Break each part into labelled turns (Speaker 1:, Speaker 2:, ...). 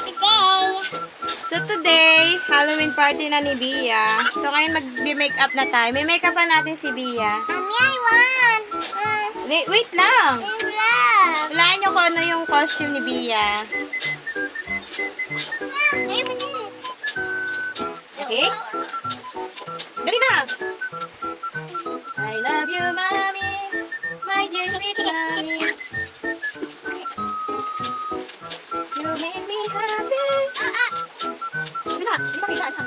Speaker 1: Happy day!
Speaker 2: So today, Halloween party na ni Bia. So ngayon mag-makeup na tayo. May makeup pa natin si Bia.
Speaker 1: Mommy, I want.
Speaker 2: Wait lang.
Speaker 1: Love.
Speaker 2: Hulaan nyo kung ano yung costume ni Bia. Okay? Dali na! I love you, mommy. My dear sweet mommy. You make me happy. Dali na! Di makita na.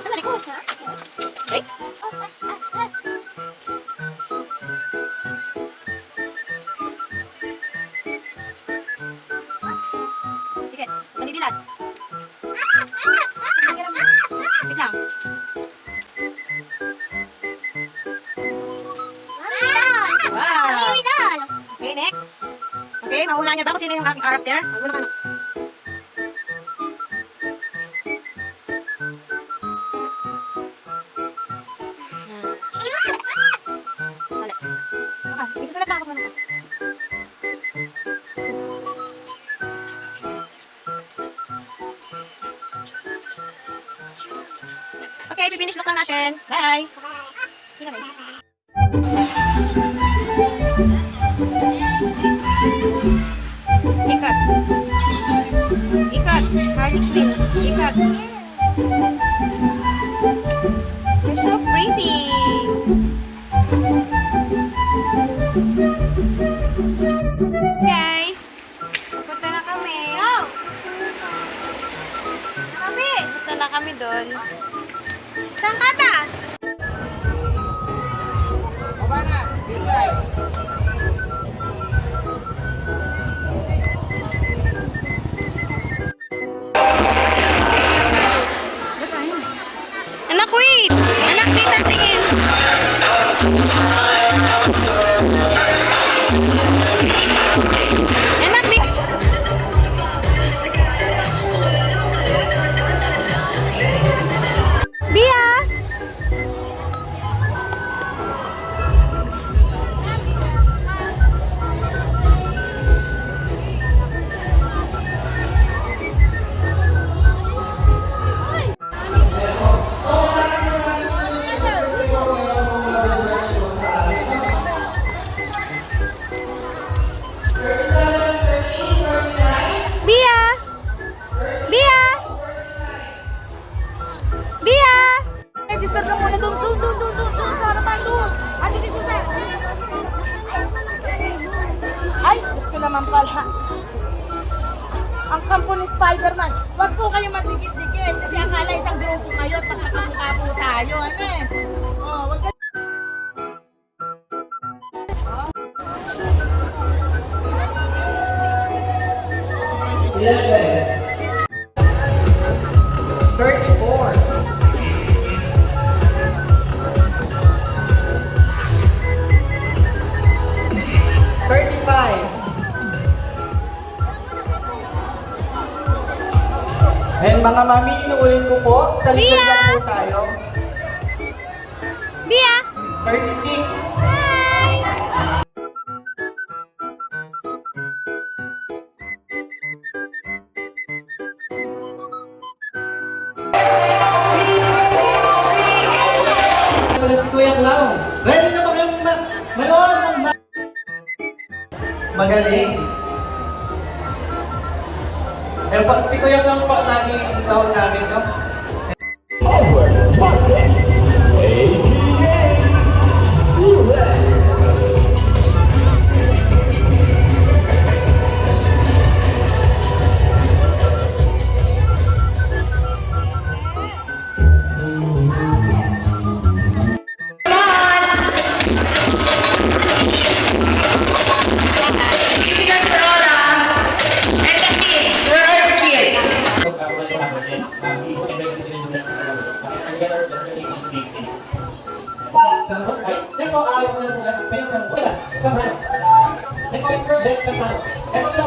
Speaker 2: Dali ko. Okay? Sige, dali-dilat. Wait lang. Wow! Okay, next. Okay, mahulaan niyo ba kung sino yung aking character? Magulo ka na. Wala. Okay, isusulat lang ako muna. Okay, finish look lang natin. Bye! Sino ba? Ikat. Ikat. Harley Quinn. Ikat. You're so pretty. Guys, punta na kami. Punta na kami doon. Saan ka ba?
Speaker 3: Baba na! Bigay!
Speaker 2: Anak, wait! Anak, kita tingin! Anak, di... Bia! Bia! Bia! Bia!
Speaker 4: Register lang muna doon sa harapan doon. Ano si Susan? Ay, gusto ko naman pala. Ang kampo ni Spider-Man. Huwag po kayo magdikit-dikit kasi akala isang grupo kayo at magkakamukha po tayo. Anes? Oh, wag ka...
Speaker 3: Yeah. 34. And mga mami, inuulit ko po, sa likod
Speaker 2: Bia!
Speaker 3: lang po tayo.
Speaker 2: Bia!
Speaker 3: 36. Si Kuya Clown. Ready na ba kayong manood ng magaling? Eh, si Kuya Clown pa lagi ang taon namin, no?
Speaker 5: Over Markets, a.k.a. Sulet.
Speaker 3: Let's go out of the